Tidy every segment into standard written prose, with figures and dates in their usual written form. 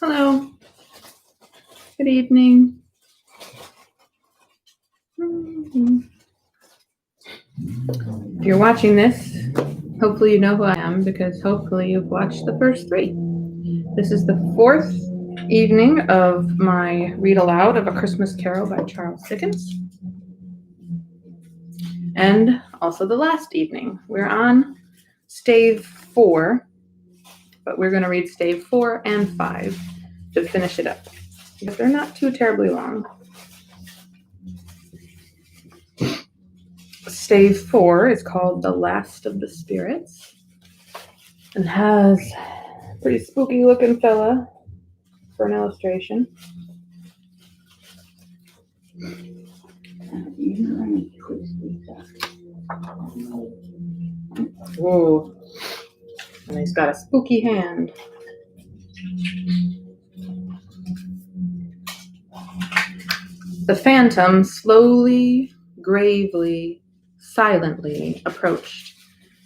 Hello. Good evening. If you're watching this, hopefully you know who I am, because hopefully you've watched the first 3. This is the 4th evening of my Read-Aloud of A Christmas Carol by Charles Dickens. And also the last evening. We're on stave 4, but we're going to read stave 4 and 5 to finish it up, because they're not too terribly long. Stave 4 is called The Last of the Spirits and has a pretty spooky looking fella for an illustration. Whoa. And he's got a spooky hand. The phantom slowly, gravely, silently approached.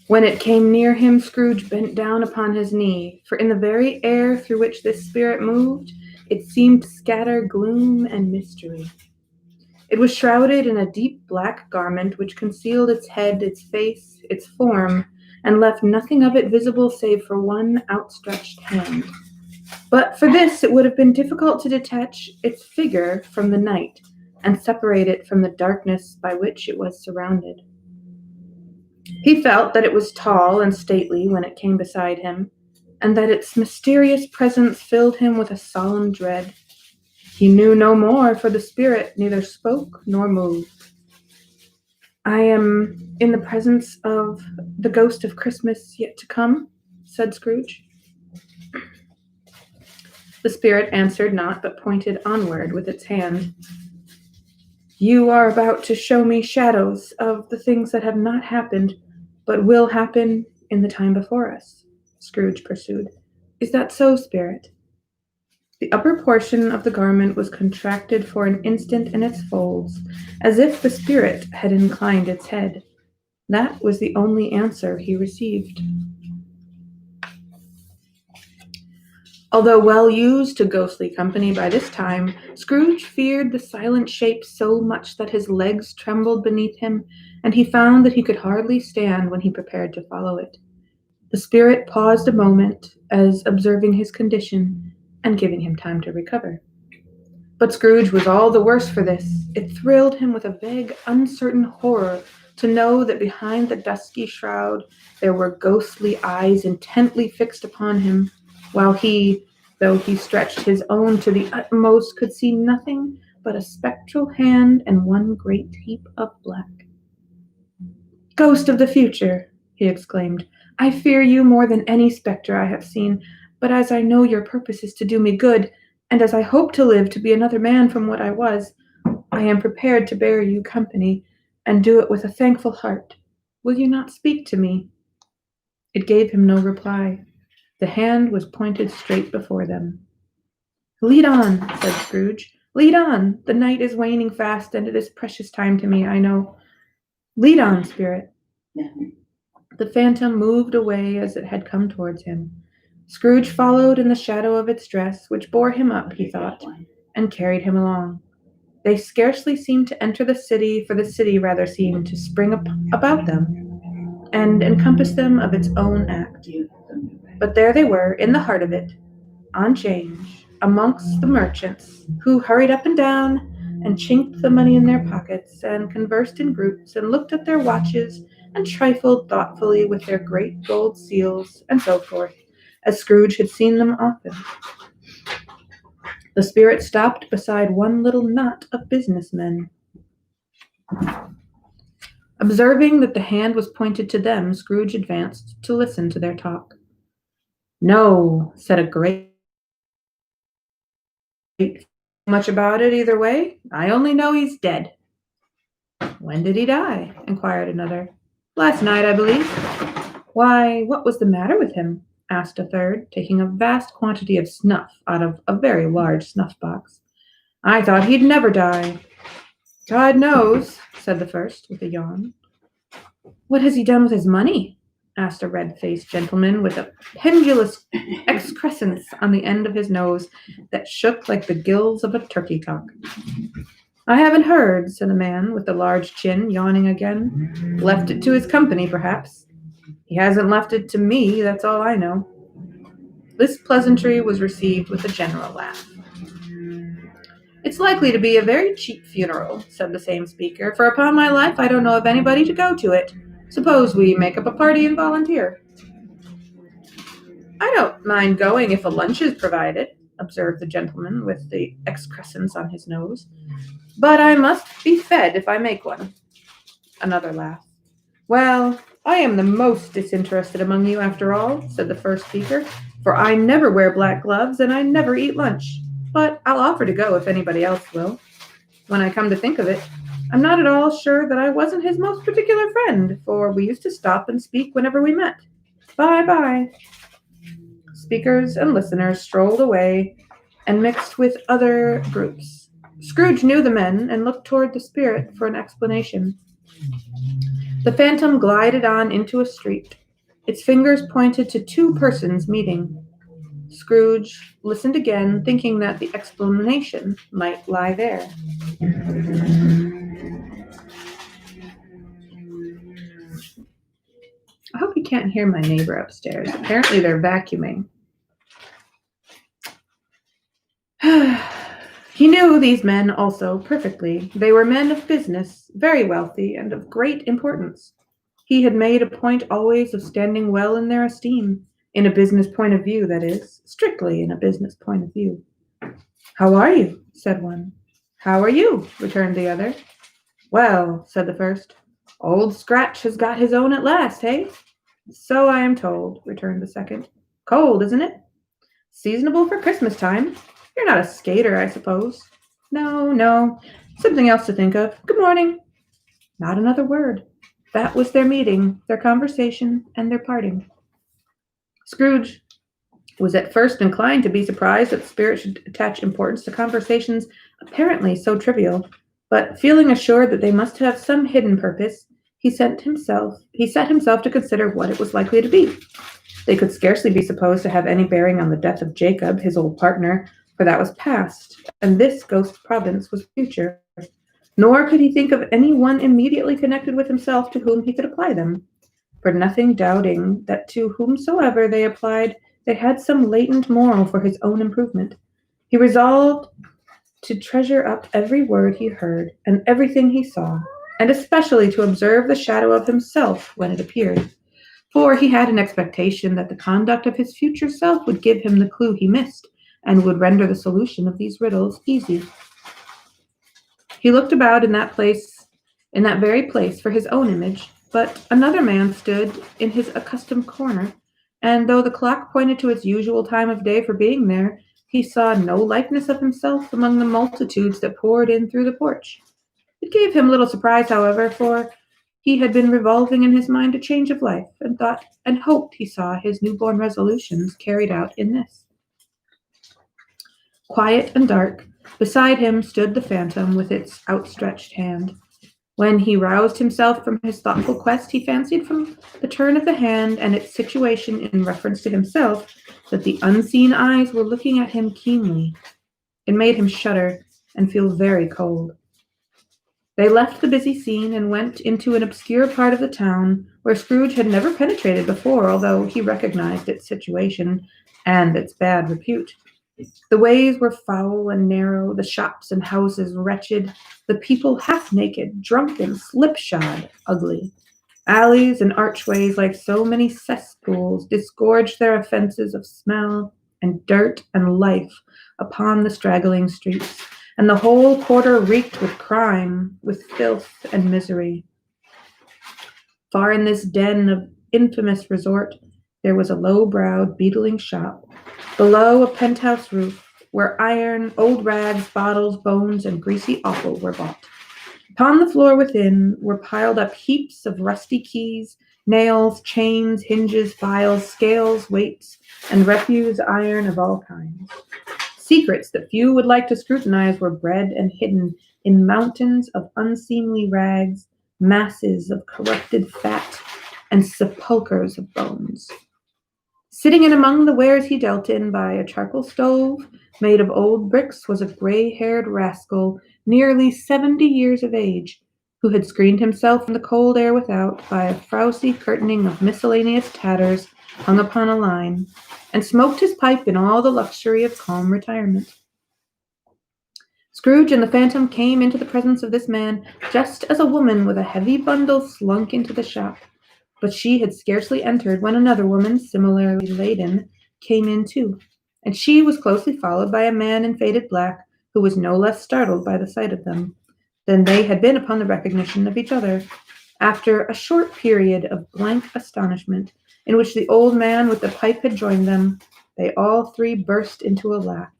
When it came near him, Scrooge bent down upon his knee, for in the very air through which this spirit moved, it seemed to scatter gloom and mystery. It was shrouded in a deep black garment which concealed its head, its face, its form, and left nothing of it visible save for one outstretched hand. But for this it would have been difficult to detach its figure from the night and separate it from the darkness by which it was surrounded. He felt that it was tall and stately when it came beside him, and that its mysterious presence filled him with a solemn dread. He knew no more, for the spirit neither spoke nor moved. "I am in the presence of the ghost of Christmas yet to come," said Scrooge. The spirit answered not, but pointed onward with its hand. "You are about to show me shadows of the things that have not happened, but will happen in the time before us," Scrooge pursued. "Is that so, spirit?" The upper portion of the garment was contracted for an instant in its folds, as if the spirit had inclined its head. That was the only answer he received. Although well used to ghostly company by this time, Scrooge feared the silent shape so much that his legs trembled beneath him, and he found that he could hardly stand when he prepared to follow it. The spirit paused a moment, as observing his condition and giving him time to recover. But Scrooge was all the worse for this. It thrilled him with a vague, uncertain horror to know that behind the dusky shroud there were ghostly eyes intently fixed upon him, while he, though he stretched his own to the utmost, could see nothing but a spectral hand and one great heap of black. "Ghost of the future," he exclaimed, "I fear you more than any spectre I have seen, but as I know your purpose is to do me good, and as I hope to live to be another man from what I was, I am prepared to bear you company, and do it with a thankful heart. Will you not speak to me?" It gave him no reply. The hand was pointed straight before them. "Lead on," said Scrooge. "Lead on. The night is waning fast, and it is precious time to me, I know. Lead on, spirit." The phantom moved away as it had come towards him. Scrooge followed in the shadow of its dress, which bore him up, he thought, and carried him along. They scarcely seemed to enter the city, for the city rather seemed to spring about them and encompass them of its own act. But there they were, in the heart of it, on 'Change, amongst the merchants, who hurried up and down, and chinked the money in their pockets, and conversed in groups, and looked at their watches, and trifled thoughtfully with their great gold seals, and so forth, as Scrooge had seen them often. The spirit stopped beside one little knot of businessmen. Observing that the hand was pointed to them, Scrooge advanced to listen to their talk. "No," said a great much about it either way. I only know he's dead." "When did he die?" inquired another. "Last night, I believe." "Why, what was the matter with him?" asked a third, taking a vast quantity of snuff out of a very large snuff-box. "I thought he'd never die." God knows, said the first, with a yawn. What has he done with his money? Asked a red-faced gentleman with a pendulous excrescence on the end of his nose that shook like the gills of a turkey-cock. I haven't heard, said the man with the large chin, yawning again. Left it to his company, perhaps. He hasn't left it to me, that's all I know. This pleasantry was received with a general laugh. It's likely to be a very cheap funeral, said the same speaker, for upon my life I don't know of anybody to go to it. Suppose we make up a party and volunteer. I don't mind going if a lunch is provided, observed the gentleman with the excrescence on his nose. But I must be fed if I make one. Another laugh. Well, I am the most disinterested among you after all, said the first speaker, for I never wear black gloves and I never eat lunch. But I'll offer to go if anybody else will. When I come to think of it, I'm not at all sure that I wasn't his most particular friend, for we used to stop and speak whenever we met. Bye-bye. Speakers and listeners strolled away and mixed with other groups. Scrooge knew the men and looked toward the spirit for an explanation. The phantom glided on into a street. Its fingers pointed to two persons meeting. Scrooge listened again, thinking that the explanation might lie there. I hope you can't hear my neighbor upstairs. Apparently they're vacuuming. He knew these men also perfectly. They were men of business, very wealthy, and of great importance. He had made a point always of standing well in their esteem, in a business point of view, that is, strictly in a business point of view. How are you? Said one. How are you? Returned the other. Well, said the first, Old Scratch has got his own at last, eh? So I am told, returned the second. Cold, isn't it? Seasonable for Christmas time. You're not a skater, I suppose. No. Something else to think of. Good morning. Not another word. That was their meeting, their conversation, and their parting. Scrooge was at first inclined to be surprised that the spirit should attach importance to conversations apparently so trivial, but feeling assured that they must have some hidden purpose, he set himself to consider what it was likely to be. They could scarcely be supposed to have any bearing on the death of Jacob, his old partner, for that was past, and this ghost province was future. Nor could he think of any one immediately connected with himself to whom he could apply them. For nothing doubting that to whomsoever they applied, they had some latent moral for his own improvement. He resolved to treasure up every word he heard and everything he saw, and especially to observe the shadow of himself when it appeared. For he had an expectation that the conduct of his future self would give him the clue he missed, and would render the solution of these riddles easy. He looked about in that very place for his own image, but another man stood in his accustomed corner, and though the clock pointed to its usual time of day for being there, he saw no likeness of himself among the multitudes that poured in through the porch. It gave him little surprise, however, for he had been revolving in his mind a change of life, and thought and hoped he saw his newborn resolutions carried out in this. Quiet and dark, beside him stood the phantom with its outstretched hand. When he roused himself from his thoughtful quest, he fancied from the turn of the hand and its situation in reference to himself that the unseen eyes were looking at him keenly. It made him shudder and feel very cold. They left the busy scene and went into an obscure part of the town where Scrooge had never penetrated before, although he recognized its situation and its bad repute. The ways were foul and narrow, the shops and houses wretched, the people half-naked, drunken, slipshod, ugly. Alleys and archways, like so many cesspools, disgorged their offenses of smell and dirt and life upon the straggling streets, and the whole quarter reeked with crime, with filth and misery. Far in this den of infamous resort, there was a low-browed, beetling shop, below a penthouse roof, where iron, old rags, bottles, bones, and greasy offal were bought. Upon the floor within were piled up heaps of rusty keys, nails, chains, hinges, files, scales, weights, and refuse iron of all kinds. Secrets that few would like to scrutinize were bred and hidden in mountains of unseemly rags, masses of corrupted fat, and sepulchres of bones. Sitting in among the wares he dealt in by a charcoal stove made of old bricks was a gray-haired rascal nearly 70 years of age, who had screened himself from the cold air without by a frowsy curtaining of miscellaneous tatters hung upon a line, and smoked his pipe in all the luxury of calm retirement. Scrooge and the Phantom came into the presence of this man just as a woman with a heavy bundle slunk into the shop. But she had scarcely entered when another woman, similarly laden, came in too, and she was closely followed by a man in faded black, who was no less startled by the sight of them than they had been upon the recognition of each other. After a short period of blank astonishment, in which the old man with the pipe had joined them, they all three burst into a laugh.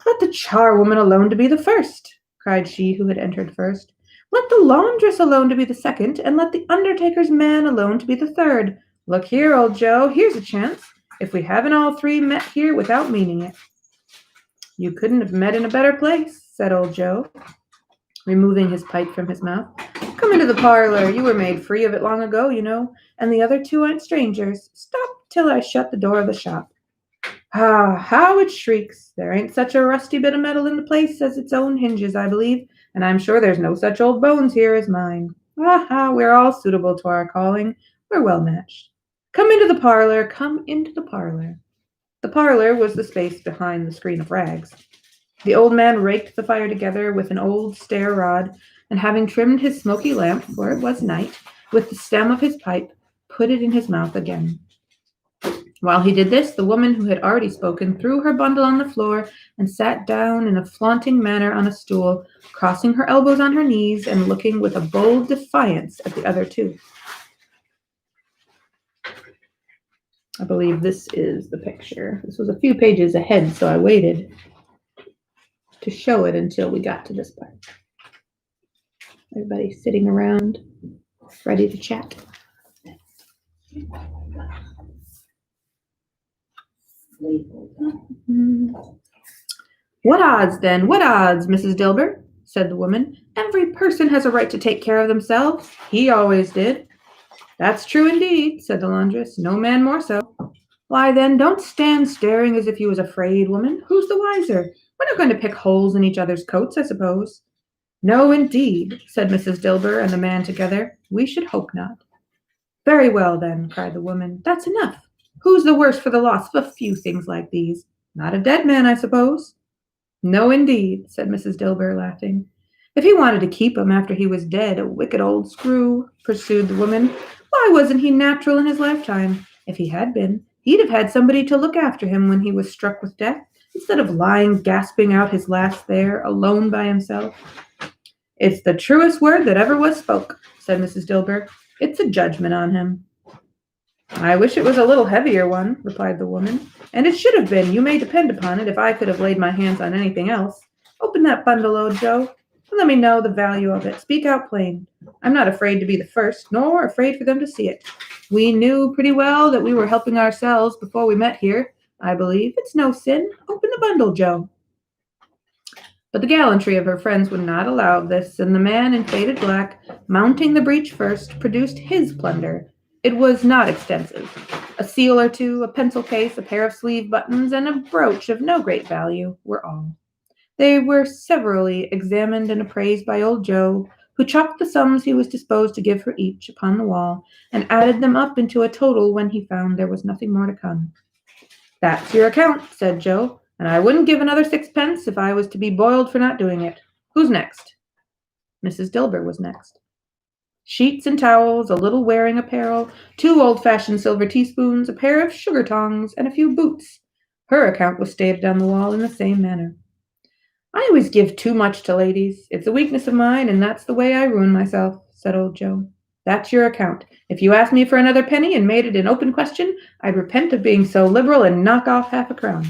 "Let the charwoman alone to be the first," cried she who had entered first. "Let the laundress alone to be the second, and let the undertaker's man alone to be the third. Look here, old Joe, here's a chance, if we haven't all three met here without meaning it." "You couldn't have met in a better place," said old Joe, removing his pipe from his mouth. "Come into the parlor. You were made free of it long ago, you know, and the other two aren't strangers. Stop till I shut the door of the shop. Ah, how it shrieks! There ain't such a rusty bit of metal in the place as its own hinges, I believe, and I'm sure there's no such old bones here as mine. Ah, we're all suitable to our calling. We're well matched. Come into the parlor, come into the parlor." The parlor was the space behind the screen of rags. The old man raked the fire together with an old stair rod, and having trimmed his smoky lamp, for it was night, with the stem of his pipe, put it in his mouth again. While he did this, the woman who had already spoken threw her bundle on the floor and sat down in a flaunting manner on a stool, crossing her elbows on her knees and looking with a bold defiance at the other two. I believe this is the picture. This was a few pages ahead, so I waited to show it until we got to this part. Everybody sitting around, ready to chat. "What odds, then? What odds, Mrs. Dilber?" said the woman. "Every person has a right to take care of themselves. He always did." "That's true indeed," said the laundress. "No man more so." "Why, then, don't stand staring as if you was afraid, woman. Who's the wiser? We're not going to pick holes in each other's coats, I suppose." "No, indeed," said Mrs. Dilber and the man together. "We should hope not." "Very well, then," cried the woman. "That's enough. Who's the worse for the loss of a few things like these? Not a dead man, I suppose?" "No, indeed," said Mrs. Dilber, laughing. "If he wanted to keep him after he was dead, a wicked old screw," pursued the woman. "Why wasn't he natural in his lifetime? If he had been, he'd have had somebody to look after him when he was struck with death, instead of lying gasping out his last there, alone by himself." "It's the truest word that ever was spoke," said Mrs. Dilber. "It's a judgment on him." "I wish it was a little heavier one," replied the woman. "And it should have been, you may depend upon it, if I could have laid my hands on anything else. Open that bundle, old Joe, and let me know the value of it. Speak out plain. I'm not afraid to be the first, nor afraid for them to see it. We knew pretty well that we were helping ourselves before we met here, I believe. It's no sin. Open the bundle, Joe." But the gallantry of her friends would not allow of this, and the man in faded black, mounting the breech first, produced his plunder. It was not extensive. A seal or two, a pencil case, a pair of sleeve buttons, and a brooch of no great value were all. They were severally examined and appraised by old Joe, who chalked the sums he was disposed to give for each upon the wall, and added them up into a total when he found there was nothing more to come. "That's your account," said Joe, "and I wouldn't give another sixpence if I was to be boiled for not doing it. Who's next?" Mrs. Dilber was next. Sheets and towels, a little wearing apparel, 2 old-fashioned silver teaspoons, a pair of sugar tongs, and a few boots. Her account was stated on the wall in the same manner. "I always give too much to ladies. It's a weakness of mine, and that's the way I ruin myself," said old Joe. "That's your account. If you asked me for another penny and made it an open question, I'd repent of being so liberal and knock off half a crown."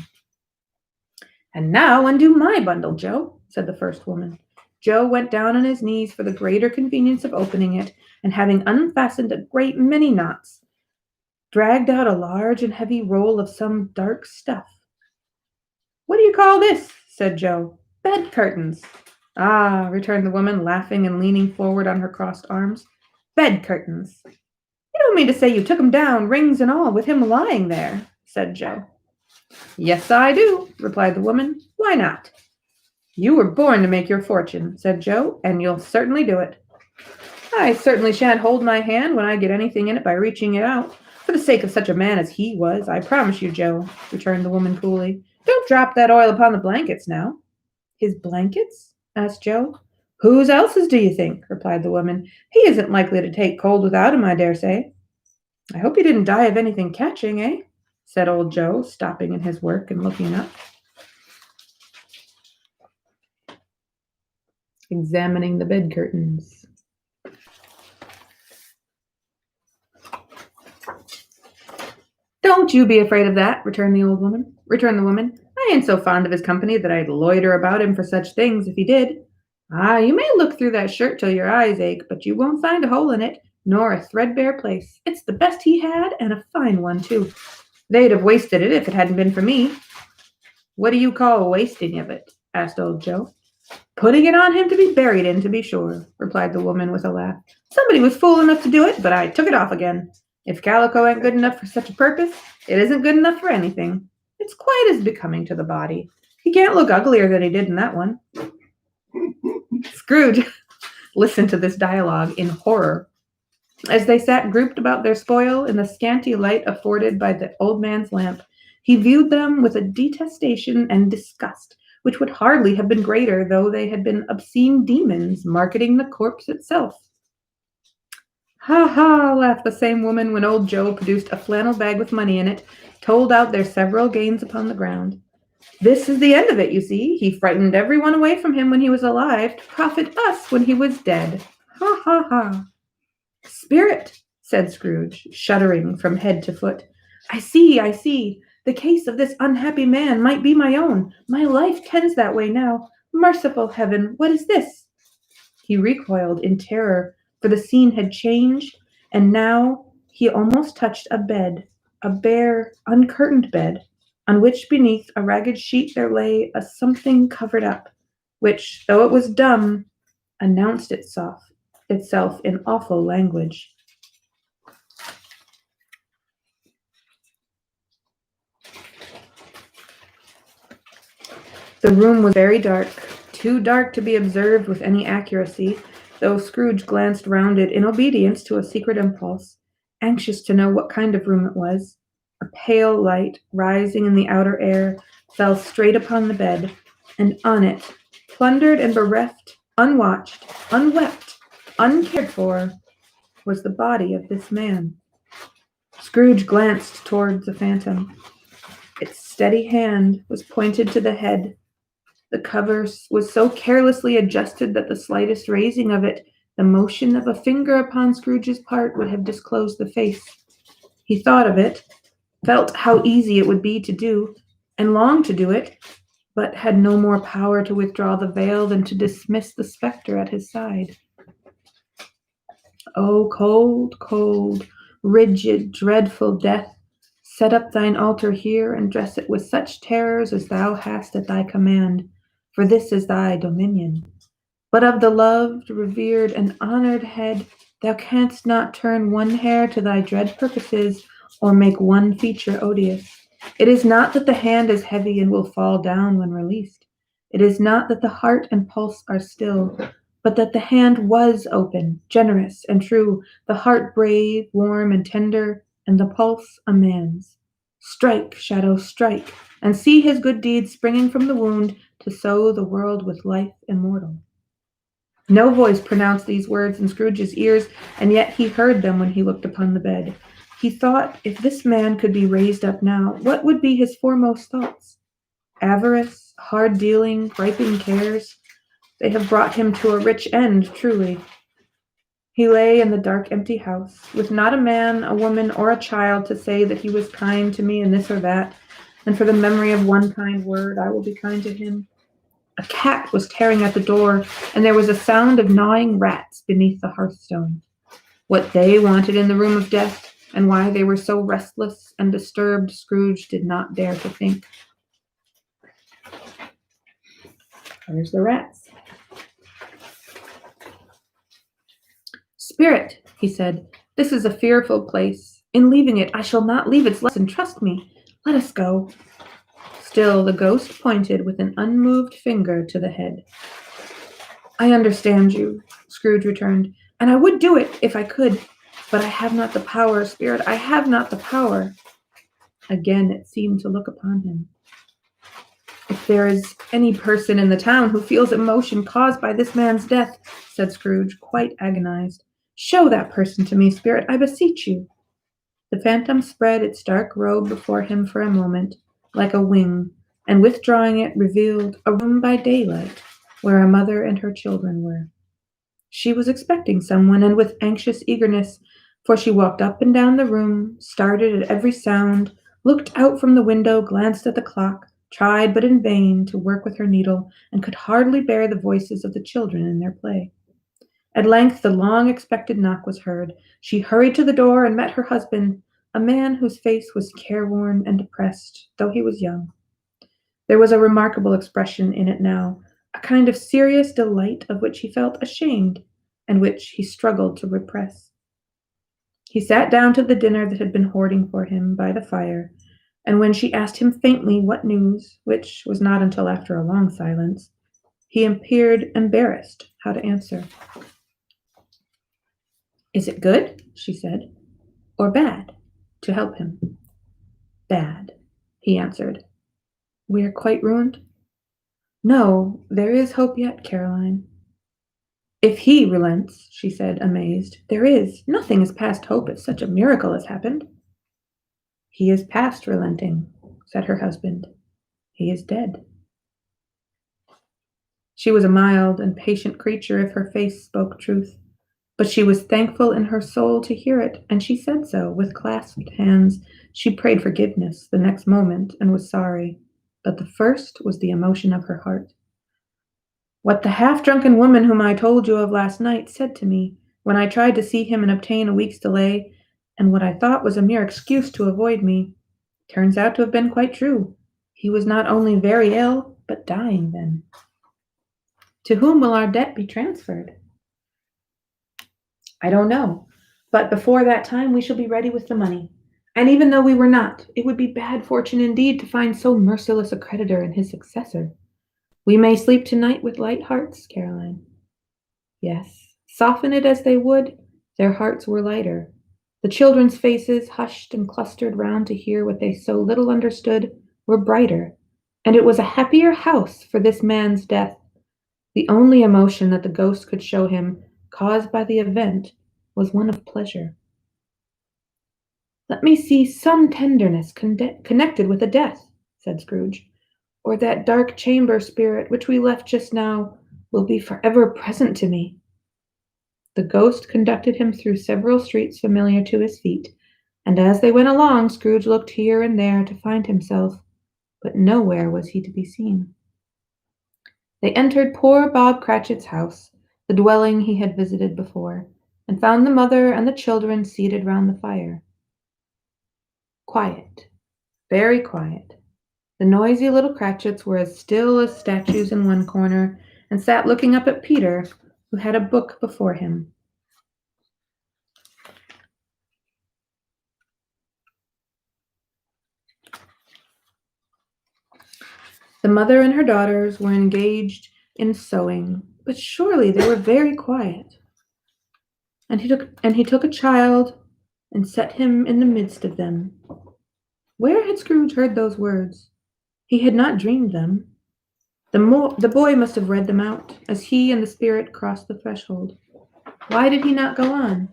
"And now undo my bundle, Joe," said the first woman. Joe went down on his knees for the greater convenience of opening it, and having unfastened a great many knots, dragged out a large and heavy roll of some dark stuff. "What do you call this?" said Joe. "Bed curtains." Ah, returned the woman, laughing and leaning forward on her crossed arms. Bed curtains. You don't mean to say you took 'em down, rings and all, with him lying there, said Joe. Yes, I do, replied the woman. Why not? You were born to make your fortune, said Joe, and you'll certainly do it. I certainly shan't hold my hand when I get anything in it by reaching it out. For the sake of such a man as he was, I promise you, Joe, returned the woman coolly. Don't drop that oil upon the blankets now. His blankets? Asked Joe. Whose else's, do you think? Replied the woman. He isn't likely to take cold without him, I dare say. I hope he didn't die of anything catching, eh? Said old Joe, stopping in his work and looking up. Examining the bed curtains. Don't you be afraid of that, returned the woman. I ain't so fond of his company that I'd loiter about him for such things if he did. Ah, you may look through that shirt till your eyes ache, but you won't find a hole in it, nor a threadbare place. It's the best he had, and a fine one, too. They'd have wasted it if it hadn't been for me. What do you call wasting of it? Asked old Joe. Putting it on him to be buried in, to be sure, replied the woman with a laugh. Somebody was fool enough to do it, but I took it off again. If calico ain't good enough for such a purpose, it isn't good enough for anything. It's quite as becoming to the body. He can't look uglier than he did in that one. Scrooge listened to this dialogue in horror. As they sat grouped about their spoil in the scanty light afforded by the old man's lamp, he viewed them with a detestation and disgust which would hardly have been greater though they had been obscene demons marketing the corpse itself. Ha ha, laughed the same woman when old Joe produced a flannel bag with money in it, told out their several gains upon the ground. This is the end of it, you see. He frightened everyone away from him when he was alive to profit us when he was dead. Ha ha ha. Spirit, said Scrooge, shuddering from head to foot. I see. The case of this unhappy man might be my own. My life tends that way now. Merciful heaven, what is this? He recoiled in terror, for the scene had changed, and now he almost touched a bed, a bare, uncurtained bed, on which beneath a ragged sheet there lay a something covered up, which, though it was dumb, announced itself in awful language. The room was very dark, too dark to be observed with any accuracy, though Scrooge glanced round it in obedience to a secret impulse, anxious to know what kind of room it was. A pale light, rising in the outer air, fell straight upon the bed, and on it, plundered and bereft, unwatched, unwept, uncared for, was the body of this man. Scrooge glanced towards the phantom. Its steady hand was pointed to the head. The cover was so carelessly adjusted that the slightest raising of it, the motion of a finger upon Scrooge's part, would have disclosed the face. He thought of it, felt how easy it would be to do, and longed to do it, but had no more power to withdraw the veil than to dismiss the spectre at his side. O cold, cold, rigid, dreadful death, set up thine altar here, and dress it with such terrors as thou hast at thy command, for this is thy dominion. But of the loved, revered, and honored head, thou canst not turn one hair to thy dread purposes, or make one feature odious. It is not that the hand is heavy and will fall down when released. It is not that the heart and pulse are still, but that the hand was open, generous, and true, the heart brave, warm, and tender, and the pulse a man's. Strike, shadow, strike, and see his good deeds springing from the wound to sow the world with life immortal. No voice pronounced these words in Scrooge's ears, and yet he heard them when he looked upon the bed. He thought, if this man could be raised up now, what would be his foremost thoughts? Avarice, hard dealing, griping cares. They have brought him to a rich end, truly. He lay in the dark, empty house, with not a man, a woman, or a child to say that he was kind to me in this or that, and for the memory of one kind word, I will be kind to him. A cat was tearing at the door, and there was a sound of gnawing rats beneath the hearthstone. What they wanted in the room of death, and why they were so restless and disturbed, Scrooge did not dare to think. There's the rats. Spirit, he said, this is a fearful place. In leaving it, I shall not leave its lesson. Trust me. Let us go. Still the ghost pointed with an unmoved finger to the head. I understand you, Scrooge returned, and I would do it if I could, but I have not the power, Spirit, I have not the power. Again it seemed to look upon him. If there is any person in the town who feels emotion caused by this man's death, said Scrooge, quite agonized, show that person to me, Spirit, I beseech you. The phantom spread its dark robe before him for a moment, like a wing, and withdrawing it revealed a room by daylight, where a mother and her children were. She was expecting someone, and with anxious eagerness, for she walked up and down the room, started at every sound, looked out from the window, glanced at the clock, tried but in vain to work with her needle, and could hardly bear the voices of the children in their play. At length the long-expected knock was heard. She hurried to the door and met her husband, a man whose face was careworn and depressed, though he was young. There was a remarkable expression in it now, a kind of serious delight of which he felt ashamed, and which he struggled to repress. He sat down to the dinner that had been hoarding for him by the fire, and when she asked him faintly what news, which was not until after a long silence, he appeared embarrassed how to answer. Is it good, she said, or bad, to help him? Bad, he answered. We are quite ruined? No, there is hope yet, Caroline. If he relents, she said, amazed, there is. Nothing is past hope if such a miracle has happened. He is past relenting, said her husband. He is dead. She was a mild and patient creature if her face spoke truth, but she was thankful in her soul to hear it, and she said so, with clasped hands. She prayed forgiveness the next moment and was sorry, but the first was the emotion of her heart. What the half-drunken woman whom I told you of last night said to me, when I tried to see him and obtain a week's delay, and what I thought was a mere excuse to avoid me, turns out to have been quite true. He was not only very ill, but dying then. To whom will our debt be transferred? I don't know, but before that time we shall be ready with the money. And even though we were not, it would be bad fortune indeed to find so merciless a creditor in his successor. We may sleep tonight with light hearts, Caroline. Yes, soften it as they would, their hearts were lighter. The children's faces, hushed and clustered round to hear what they so little understood, were brighter, and it was a happier house for this man's death. The only emotion that the ghost could show him, caused by the event, was one of pleasure. Let me see some tenderness connected with the death, said Scrooge, or that dark chamber, Spirit, which we left just now, will be forever present to me. The ghost conducted him through several streets familiar to his feet, and as they went along, Scrooge looked here and there to find himself, but nowhere was he to be seen. They entered poor Bob Cratchit's house, the dwelling he had visited before, and found the mother and the children seated round the fire. Quiet, very quiet. The noisy little Cratchits were as still as statues in one corner, and sat looking up at Peter, who had a book before him. The mother and her daughters were engaged in sewing, but surely they were very quiet. And he took a child and set him in the midst of them. Where had Scrooge heard those words? He had not dreamed them. The boy must have read them out as he and the spirit crossed the threshold. Why did he not go on?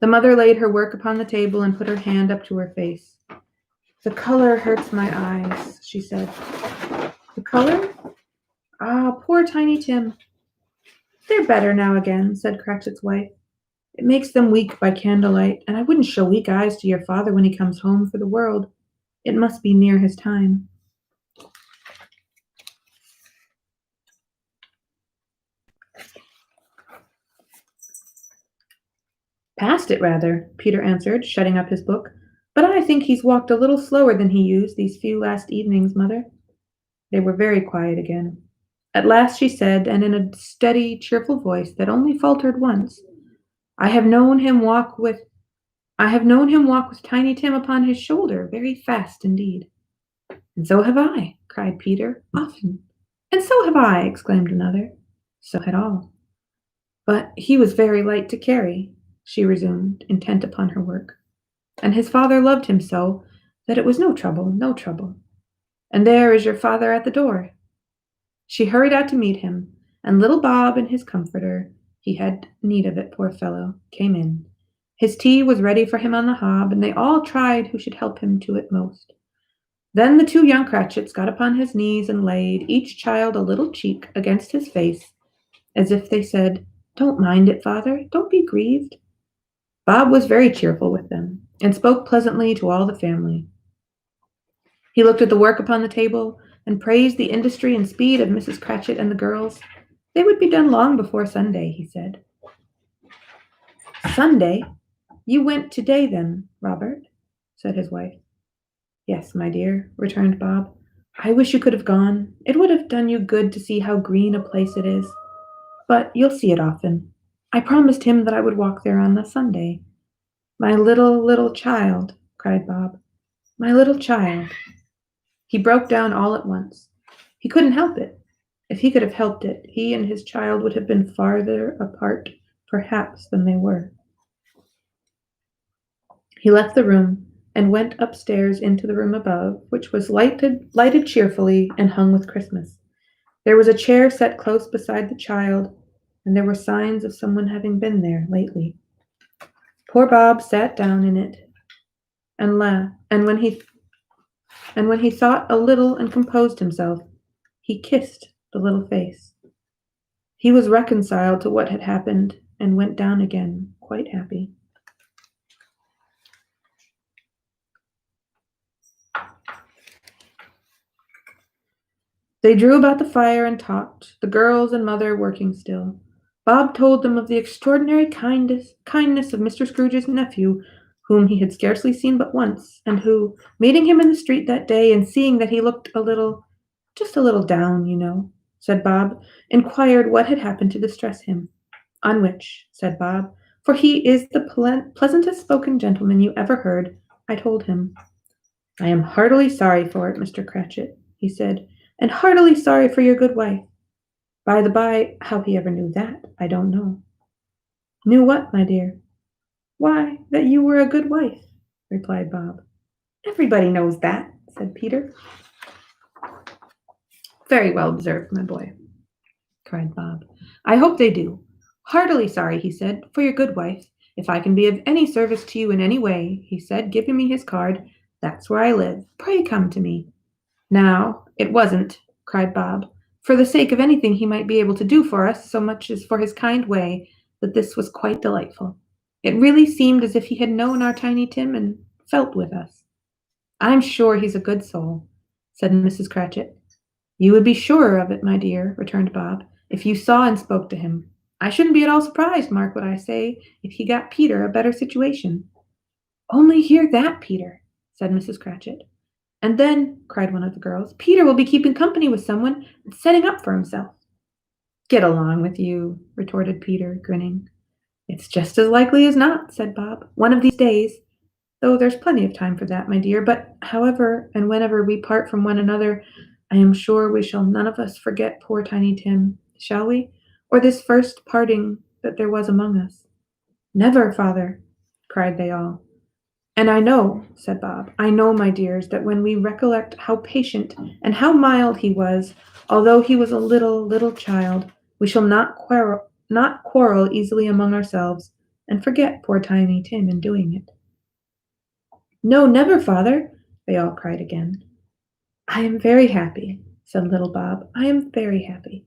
The mother laid her work upon the table and put her hand up to her face. The color hurts my eyes, she said. The color? Ah, poor Tiny Tim. They're better now again, said Cratchit's wife. It makes them weak by candlelight, and I wouldn't show weak eyes to your father when he comes home for the world. It must be near his time. Past it, rather, Peter answered, shutting up his book. But I think he's walked a little slower than he used these few last evenings, Mother. They were very quiet again. At last she said, and in a steady, cheerful voice that only faltered once, "I have known him walk with Tiny Tim upon his shoulder, very fast indeed." "And so have I," cried Peter, "often." "And so have I," exclaimed another. So had all. "But he was very light to carry," she resumed, intent upon her work. "And his father loved him so that it was no trouble, no trouble. And there is your father at the door." She hurried out to meet him, and little Bob in his comforter, he had need of it, poor fellow, came in. His tea was ready for him on the hob, and they all tried who should help him to it most. Then the two young Cratchits got upon his knees and laid, each child a little cheek against his face, as if they said, "Don't mind it, father, don't be grieved." Bob was very cheerful with them, and spoke pleasantly to all the family. He looked at the work upon the table, and praised the industry and speed of Mrs. Cratchit and the girls. They would be done long before Sunday, he said. "Sunday? You went today, then, Robert?" said his wife. "Yes, my dear," returned Bob. "I wish you could have gone. It would have done you good to see how green a place it is. But you'll see it often. I promised him that I would walk there on the Sunday." "My little, little child," cried Bob. "My little child." He broke down all at once. He couldn't help it. If he could have helped it, he and his child would have been farther apart, perhaps, than they were. He left the room and went upstairs into the room above, which was lighted cheerfully and hung with Christmas. There was a chair set close beside the child, and there were signs of someone having been there lately. Poor Bob sat down in it and laughed, and when he thought a little and composed himself, he kissed the little face. He was reconciled to what had happened and went down again, quite happy. They drew about the fire and talked, the girls and mother working still. Bob told them of the extraordinary kindness of Mr. Scrooge's nephew, whom he had scarcely seen but once, and who, meeting him in the street that day and seeing that he looked just a little down, you know, said Bob, inquired what had happened to distress him. On which, said Bob, for he is the pleasantest spoken gentleman you ever heard, I told him. "I am heartily sorry for it, Mr. Cratchit," he said, "and heartily sorry for your good wife. By the by, how he ever knew that, I don't know." "Knew what, my dear?" "Why, that you were a good wife," replied Bob. "Everybody knows that," said Peter. "Very well observed, my boy," cried Bob. "I hope they do. Heartily sorry," he said, "for your good wife. If I can be of any service to you in any way," he said, giving me his card, "that's where I live. Pray come to me." "Now, it wasn't," cried Bob, "for the sake of anything he might be able to do for us, so much as for his kind way, that this was quite delightful. It really seemed as if he had known our Tiny Tim and felt with us." "I'm sure he's a good soul," said Mrs. Cratchit. "You would be surer of it, my dear," returned Bob, "if you saw and spoke to him. I shouldn't be at all surprised, mark what I say, if he got Peter a better situation." "Only hear that, Peter," said Mrs. Cratchit. "And then," cried one of the girls, "Peter will be keeping company with someone and setting up for himself." "Get along with you," retorted Peter, grinning. "It's just as likely as not," said Bob, "one of these days, though there's plenty of time for that, my dear. But however and whenever we part from one another, I am sure we shall none of us forget poor Tiny Tim, shall we? Or this first parting that there was among us." "Never, father," cried they all. "And I know," said Bob, "I know, my dears, that when we recollect how patient and how mild he was, although he was a little, little child, we shall not quarrel easily among ourselves, and forget poor Tiny Tim in doing it." "No, never, father," they all cried again. "I am very happy," said little Bob. "I am very happy."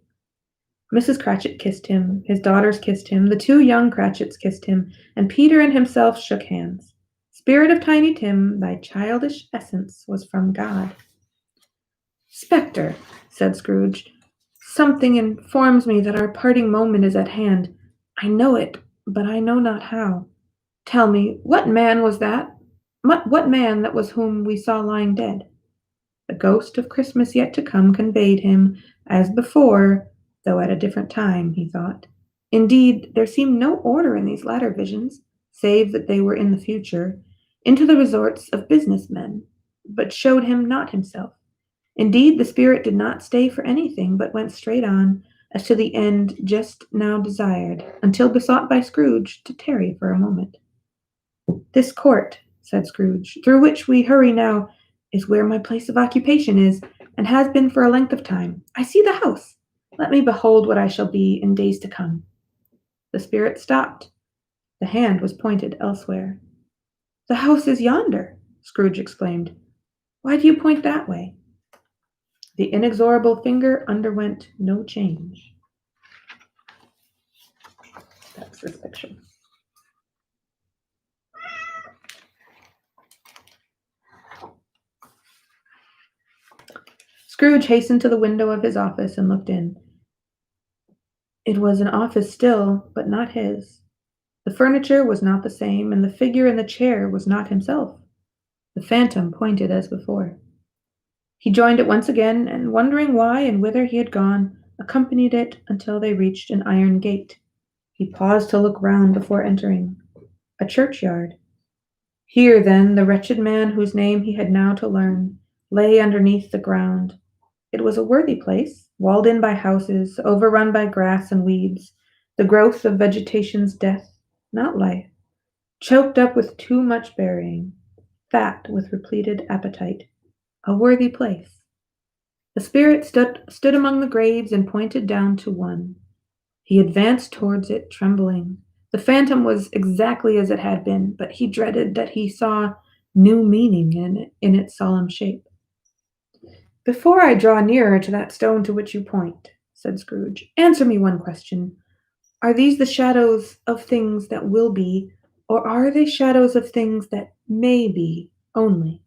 Mrs. Cratchit kissed him, his daughters kissed him, the two young Cratchits kissed him, and Peter and himself shook hands. "Spirit of Tiny Tim, thy childish essence was from God." "Spectre," said Scrooge, "something informs me that our parting moment is at hand. I know it, but I know not how. Tell me, what man was that? What man that was whom we saw lying dead?" "The ghost of Christmas yet to come conveyed him, As before, though at a different time, he thought. Indeed, there seemed no order in these latter visions, save that they were in the future, into the resorts of business men, but showed him not himself. Indeed, the spirit did not stay for anything, but went straight on, as to the end just now desired, until besought by Scrooge to tarry for a moment. "This court," said Scrooge, "through which we hurry now, is where my place of occupation is, and has been for a length of time. I see the house. Let me behold what I shall be in days to come." The spirit stopped. The hand was pointed elsewhere. "The house is yonder," Scrooge exclaimed. "Why do you point that way?" The inexorable finger underwent no change. That's this picture. Scrooge hastened to the window of his office and looked in. It was an office still, but not his. The furniture was not the same, and the figure in the chair was not himself. The phantom pointed as before. He joined it once again, and wondering why and whither he had gone, accompanied it until they reached an iron gate. He paused to look round before entering. A churchyard. Here, then, the wretched man whose name he had now to learn, lay underneath the ground. It was a worthy place, walled in by houses, overrun by grass and weeds, the growth of vegetation's death, not life, choked up with too much burying, fat with repleted appetite. A worthy place. The spirit stood among the graves and pointed down to one. He advanced towards it, trembling. The phantom was exactly as it had been, but he dreaded that he saw new meaning in its solemn shape. "Before I draw nearer to that stone to which you point," said Scrooge, "answer me one question. Are these the shadows of things that will be, or are they shadows of things that may be only?"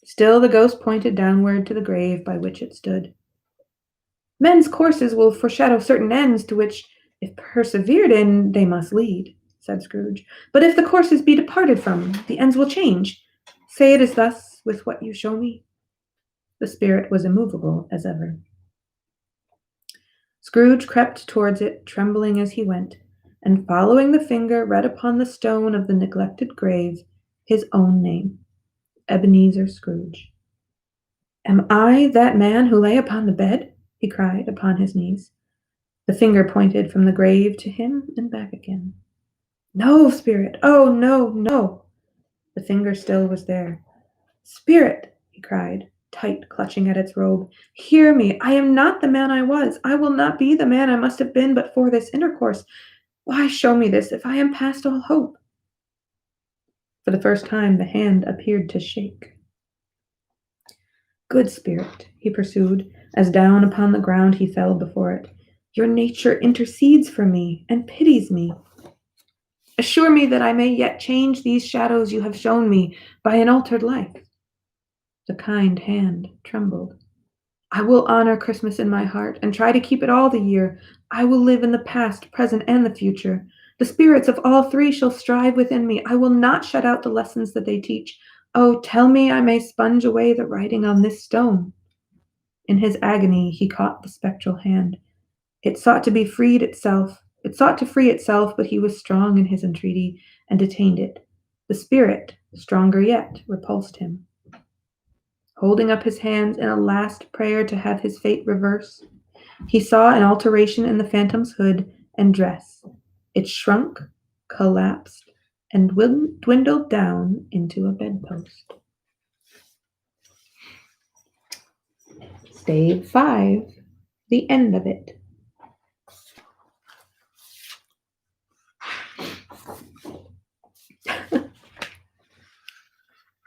Still the ghost pointed downward to the grave by which it stood. "Men's courses will foreshadow certain ends to which, if persevered in, they must lead," said Scrooge. "But if the courses be departed from, the ends will change. Say it is thus with what you show me." The spirit was immovable as ever. Scrooge crept towards it, trembling as he went, and following the finger read upon the stone of the neglected grave his own name, Ebenezer Scrooge. "Am I that man who lay upon the bed?" he cried, upon his knees. The finger pointed from the grave to him and back again. "No, spirit! Oh, no, no!" The finger still was there. "Spirit!" he cried, tight clutching at its robe. "Hear me! I am not the man I was. I will not be the man I must have been but for this intercourse. Why show me this if I am past all hope?" For the first time the hand appeared to shake. "Good spirit," he pursued, as down upon the ground he fell before it, "your nature intercedes for me and pities me. Assure me that I may yet change these shadows you have shown me by an altered life." The kind hand trembled. "I will honor Christmas in my heart and try to keep it all the year. I will live in the past, present, and the future. The spirits of all three shall strive within me. I will not shut out the lessons that they teach. Oh, tell me I may sponge away the writing on this stone." In his agony he caught the spectral hand. It sought to free itself, but he was strong in his entreaty and detained it. The spirit, stronger yet, repulsed him. Holding up his hands in a last prayer to have his fate reverse, he saw an alteration in the phantom's hood and dress. It shrunk, collapsed, and dwindled down into a bedpost. Stave 5, the end of it.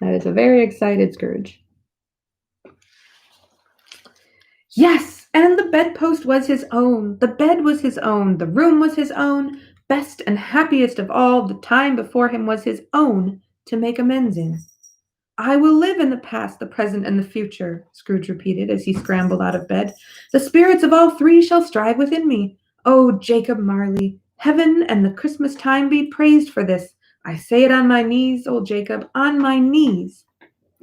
That is a very excited Scrooge. Yes, and the bedpost was his own. The bed was his own. The room was his own. Best and happiest of all, the time before him was his own to make amends in. "I will live in the past, the present, and the future," Scrooge repeated as he scrambled out of bed. "The spirits of all three shall strive within me. Oh, Jacob Marley, heaven and the Christmas time be praised for this. I say it on my knees, old Jacob, on my knees."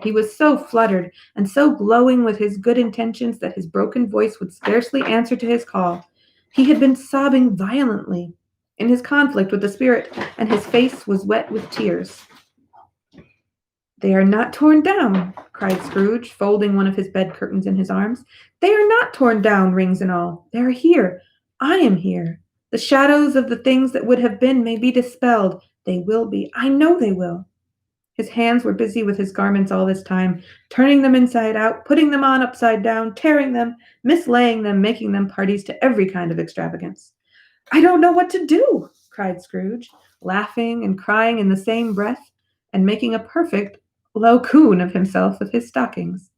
He was so fluttered and so glowing with his good intentions that his broken voice would scarcely answer to his call. He had been sobbing violently in his conflict with the spirit, and his face was wet with tears. "They are not torn down," cried Scrooge, folding one of his bed curtains in his arms. "They are not torn down, rings and all. They are here. I am here. The shadows of the things that would have been may be dispelled. They will be. I know they will." His hands were busy with his garments all this time, turning them inside out, putting them on upside down, tearing them, mislaying them, making them parties to every kind of extravagance. "I don't know what to do," cried Scrooge, laughing and crying in the same breath, and making a perfect Laocoon of himself with his stockings.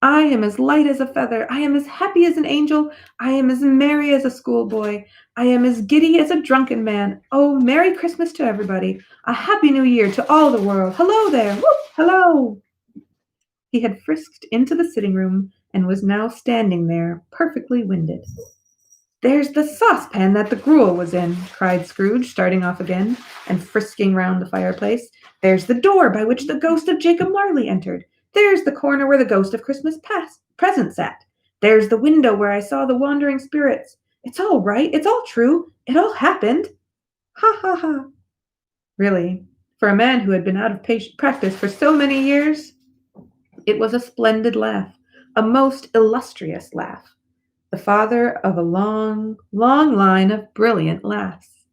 "I am as light as a feather. I am as happy as an angel. I am as merry as a schoolboy. I am as giddy as a drunken man. Oh, Merry Christmas to everybody. A Happy New Year to all the world. Hello there. Whoop, hello." He had frisked into the sitting room and was now standing there, perfectly winded. "There's the saucepan that the gruel was in," cried Scrooge, starting off again, and frisking round the fireplace. "There's the door by which the ghost of Jacob Marley entered. There's the corner where the ghost of Christmas present sat. There's the window where I saw the wandering spirits. It's all right. It's all true. It all happened. Ha, ha, ha." Really, for a man who had been out of practice for so many years, it was a splendid laugh, a most illustrious laugh, the father of a long, long line of brilliant laughs.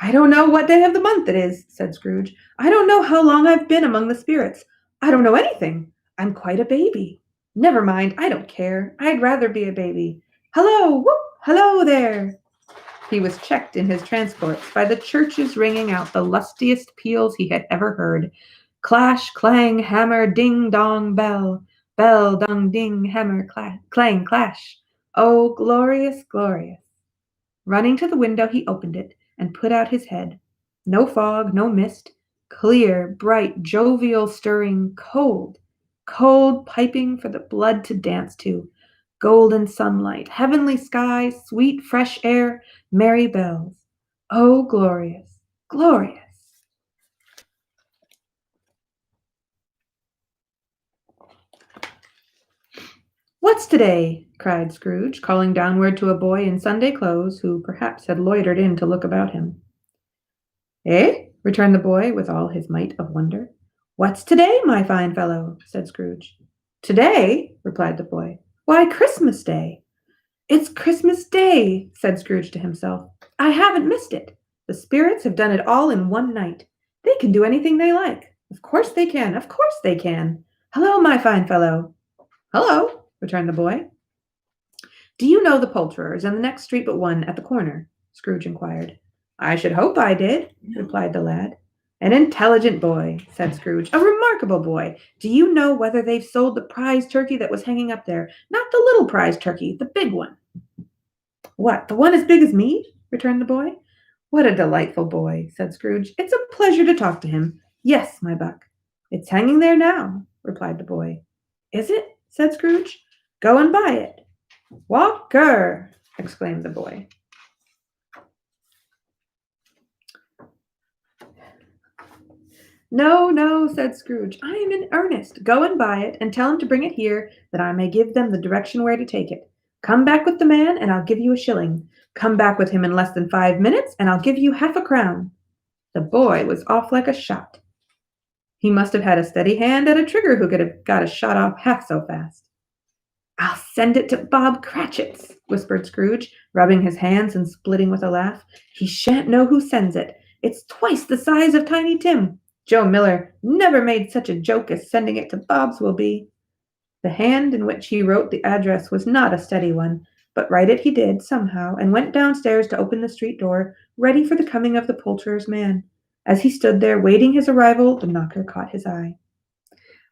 "I don't know what day of the month it is," said Scrooge. "I don't know how long I've been among the spirits. I don't know anything. I'm quite a baby. Never mind, I don't care. I'd rather be a baby. Hello, whoop, hello there." He was checked in his transports by the churches ringing out the lustiest peals he had ever heard. Clash, clang, hammer, ding, dong, bell. Bell, dong, ding, hammer, clang, clash. Oh, glorious, glorious. Running to the window, he opened it and put out his head. No fog, no mist. Clear, bright, jovial, stirring, cold. Cold, piping for the blood to dance to. Golden sunlight, heavenly sky, sweet, fresh air, merry bells. Oh, glorious, glorious. "What's today?" cried Scrooge, calling downward to a boy in Sunday clothes who perhaps had loitered in to look about him. "Eh?" returned the boy with all his might of wonder. "What's today, my fine fellow?" said Scrooge. "Today?" replied the boy. "Why, Christmas Day." "It's Christmas Day," said Scrooge to himself. "I haven't missed it. The spirits have done it all in one night. They can do anything they like. Of course they can. Of course they can. Hello, my fine fellow." "Hello," returned the boy. "Do you know the poulterers in the next street but one at the corner?" Scrooge inquired. "I should hope I did," replied the lad. "An intelligent boy," said Scrooge. "A remarkable boy. Do you know whether they've sold the prize turkey that was hanging up there? Not the little prize turkey, the big one." "What, the one as big as me?" returned the boy. "What a delightful boy," said Scrooge. "It's a pleasure to talk to him. Yes, my buck." "It's hanging there now," replied the boy. "Is it?" said Scrooge. "Go and buy it." "Walker!" exclaimed the boy. "No, no," said Scrooge. "I am in earnest. Go and buy it, and tell him to bring it here, that I may give them the direction where to take it. Come back with the man, and I'll give you a shilling. Come back with him in less than 5 minutes, and I'll give you half a crown." The boy was off like a shot. He must have had a steady hand at a trigger who could have got a shot off half so fast. "I'll send it to Bob Cratchit's," whispered Scrooge, rubbing his hands and splitting with a laugh. "He shan't know who sends it. It's twice the size of Tiny Tim. Joe Miller never made such a joke as sending it to Bob's will be." The hand in which he wrote the address was not a steady one, but write it he did, somehow, and went downstairs to open the street door, ready for the coming of the poulterer's man. As he stood there, waiting his arrival, the knocker caught his eye.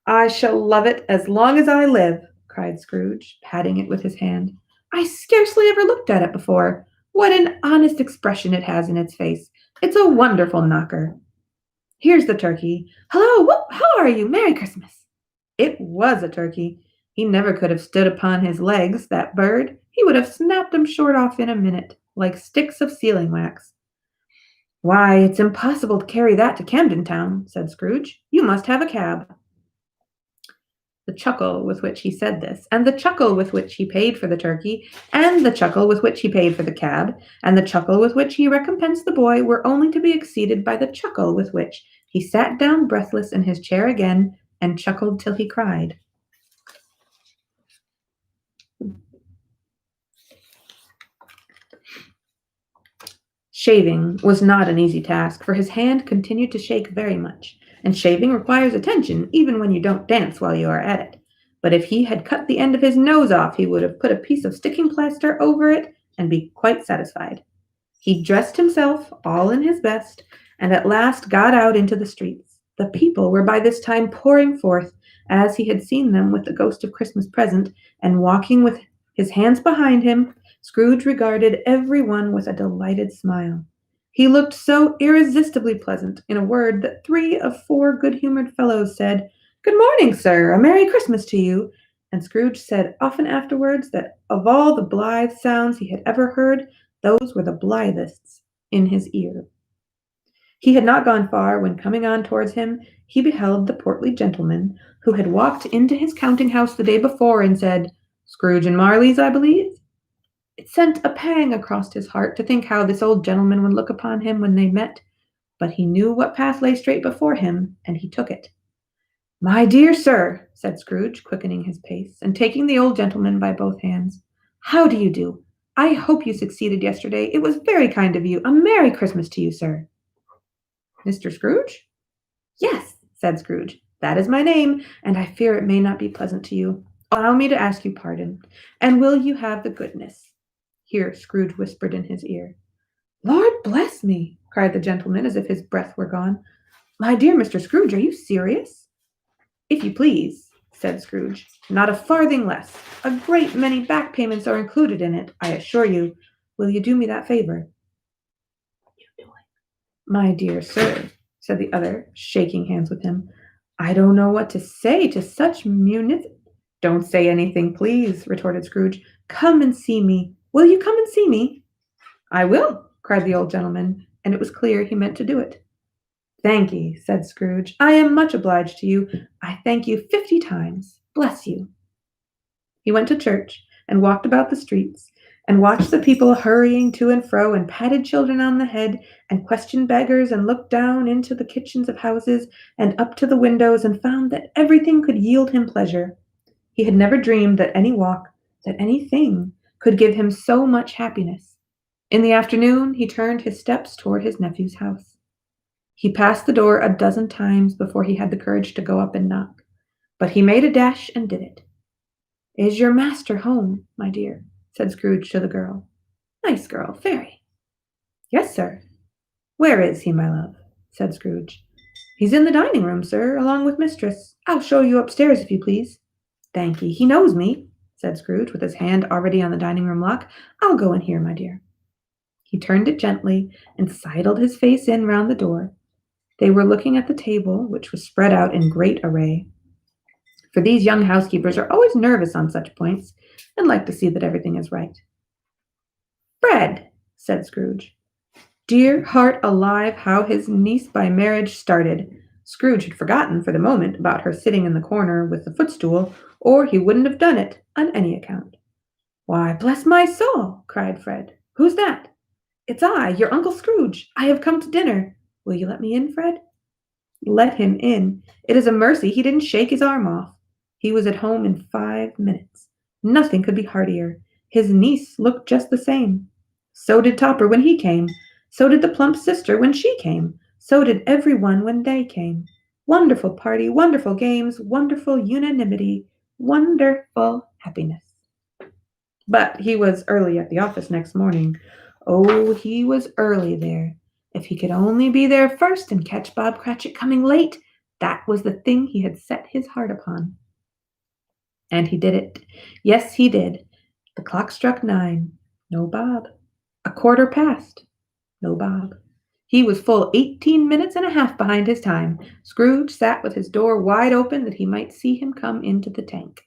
"I shall love it as long as I live," cried Scrooge, patting it with his hand. "I scarcely ever looked at it before. What an honest expression it has in its face. It's a wonderful knocker. Here's the turkey. Hello, whoop, how are you? Merry Christmas." It was a turkey. He never could have stood upon his legs, that bird. He would have snapped them short off in a minute, like sticks of sealing wax. "Why, it's impossible to carry that to Camden Town," said Scrooge. "You must have a cab." The chuckle with which he said this, and the chuckle with which he paid for the turkey, and the chuckle with which he paid for the cab, and the chuckle with which he recompensed the boy were only to be exceeded by the chuckle with which he sat down breathless in his chair again and chuckled till he cried. Shaving was not an easy task, for his hand continued to shake very much, and shaving requires attention even when you don't dance while you are at it. But if he had cut the end of his nose off, he would have put a piece of sticking plaster over it and be quite satisfied. He dressed himself, all in his best, and at last got out into the streets. The people were by this time pouring forth, as he had seen them with the ghost of Christmas present, and walking with his hands behind him. Scrooge regarded every one with a delighted smile. He looked so irresistibly pleasant, in a word, that 3 of 4 good-humored fellows said, "Good morning, sir, a Merry Christmas to you," and Scrooge said often afterwards that of all the blithe sounds he had ever heard, those were the blithest in his ear. He had not gone far when, coming on towards him, he beheld the portly gentleman who had walked into his counting-house the day before and said, "Scrooge and Marley's, I believe?" It sent a pang across his heart to think how this old gentleman would look upon him when they met, but he knew what path lay straight before him, and he took it. "My dear sir," said Scrooge, quickening his pace, and taking the old gentleman by both hands, "how do you do? I hope you succeeded yesterday. It was very kind of you. A Merry Christmas to you, sir." "Mr. Scrooge?" "Yes," said Scrooge. "That is my name, and I fear it may not be pleasant to you. Allow me to ask you pardon. And will you have the goodness—" Here Scrooge whispered in his ear. "Lord bless me!" cried the gentleman, as if his breath were gone. "My dear Mr. Scrooge, are you serious?" "If you please," said Scrooge. "Not a farthing less. A great many back payments are included in it, I assure you. Will you do me that favor?" "You do it." "My dear sir," said the other, shaking hands with him, "I don't know what to say to such "Don't say anything, please," retorted Scrooge. "Come and see me. Will you come and see me?" "I will," cried the old gentleman, and it was clear he meant to do it. "Thank'ee," said Scrooge. "I am much obliged to you. I thank you 50 times. Bless you." He went to church, and walked about the streets, and watched the people hurrying to and fro, and patted children on the head, and questioned beggars, and looked down into the kitchens of houses, and up to the windows, and found that everything could yield him pleasure. He had never dreamed that any walk, that anything, could give him so much happiness. In the afternoon, he turned his steps toward his nephew's house. He passed the door a dozen times before he had the courage to go up and knock, but he made a dash and did it. "Is your master home, my dear?" said Scrooge to the girl. "Nice girl, very." "Yes, sir." "Where is he, my love?" said Scrooge. "He's in the dining room, sir, along with mistress. I'll show you upstairs, if you please." "Thank'ee. He knows me," said Scrooge, with his hand already on the dining room lock. "I'll go in here, my dear." He turned it gently and sidled his face in round the door. They were looking at the table, which was spread out in great array. For these young housekeepers are always nervous on such points, and like to see that everything is right. "Fred," said Scrooge. Dear heart alive, how his niece by marriage started! Scrooge had forgotten for the moment about her sitting in the corner with the footstool, or he wouldn't have done it on any account. "Why, bless my soul!" cried Fred. "Who's that?" "It's I, your Uncle Scrooge. I have come to dinner. Will you let me in, Fred?" Let him in! It is a mercy he didn't shake his arm off. He was at home in 5 minutes. Nothing could be heartier. His niece looked just the same. So did Topper when he came. So did the plump sister when she came. So did every one when they came. Wonderful party, wonderful games, wonderful unanimity, wonderful happiness. But he was early at the office next morning. Oh, he was early there. If he could only be there first and catch Bob Cratchit coming late, that was the thing he had set his heart upon. And he did it. Yes, he did. The clock struck 9. No Bob. 1/4 past. No Bob. He was full 18 minutes and a half behind his time. Scrooge sat with his door wide open that he might see him come into the tank.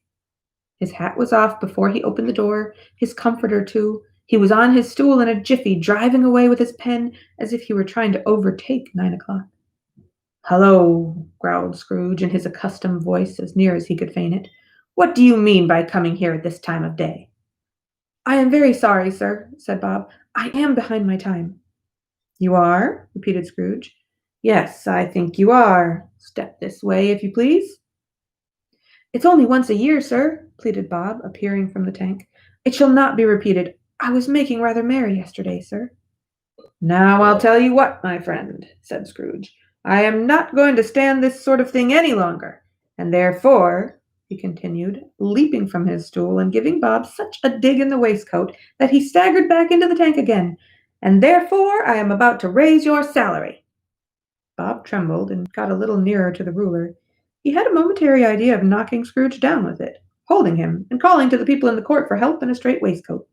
His hat was off before he opened the door, his comforter too. He was on his stool in a jiffy, driving away with his pen as if he were trying to overtake 9 o'clock. "Hello," growled Scrooge in his accustomed voice, as near as he could feign it. "What do you mean by coming here at this time of day?" "I am very sorry, sir," said Bob. "I am behind my time." "You are?" repeated Scrooge. "Yes, I think you are. Step this way, if you please." "It's only once a year, sir," pleaded Bob, appearing from the tank. "It shall not be repeated. I was making rather merry yesterday, sir." "Now I'll tell you what, my friend," said Scrooge. "I am not going to stand this sort of thing any longer, and therefore," he continued, leaping from his stool and giving Bob such a dig in the waistcoat that he staggered back into the tank again, "and therefore I am about to raise your salary." Bob trembled and got a little nearer to the ruler. He had a momentary idea of knocking Scrooge down with it, holding him, and calling to the people in the court for help and a straight waistcoat.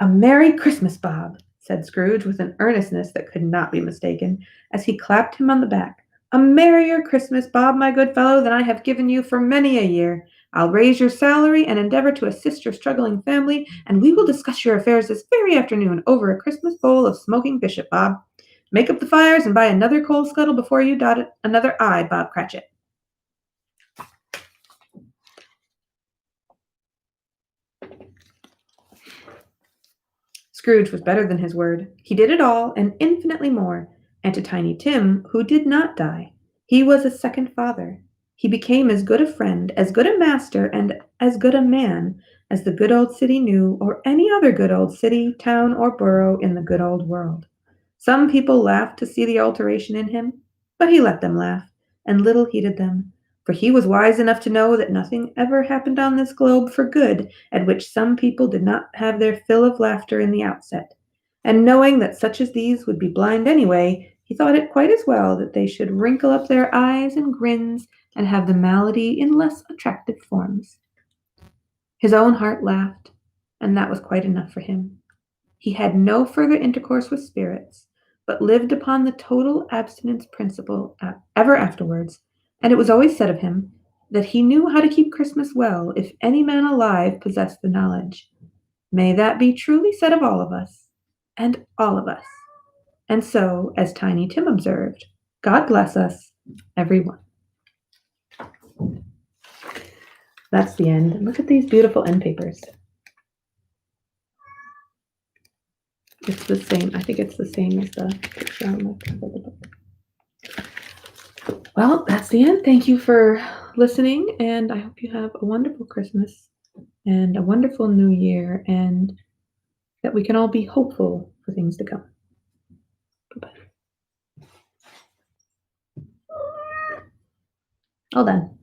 "A Merry Christmas, Bob," said Scrooge with an earnestness that could not be mistaken, as he clapped him on the back. "A merrier Christmas, Bob, my good fellow, than I have given you for many a year. I'll raise your salary and endeavor to assist your struggling family, and we will discuss your affairs this very afternoon over a Christmas bowl of smoking bishop, Bob. Make up the fires and buy another coal scuttle before you dot another I, Bob Cratchit." Scrooge was better than his word. He did it all, and infinitely more. And to Tiny Tim, who did not die, he was a second father. He became as good a friend, as good a master, and as good a man as the good old city knew, or any other good old city, town, or borough in the good old world. Some people laughed to see the alteration in him, but he let them laugh, and little heeded them, for he was wise enough to know that nothing ever happened on this globe for good at which some people did not have their fill of laughter in the outset, and knowing that such as these would be blind anyway, he thought it quite as well that they should wrinkle up their eyes and grins and have the malady in less attractive forms. His own heart laughed, and that was quite enough for him. He had no further intercourse with spirits, but lived upon the total abstinence principle ever afterwards, and it was always said of him that he knew how to keep Christmas well if any man alive possessed the knowledge. May that be truly said of all of us, and all of us. And so, as Tiny Tim observed, God bless us, every one. That's the end. Look at these beautiful end papers. It's the same. I think it's the same as the picture on the cover of the book. Well, that's the end. Thank you for listening, and I hope you have a wonderful Christmas and a wonderful New Year, and that we can all be hopeful for things to come. Bye-bye. All done.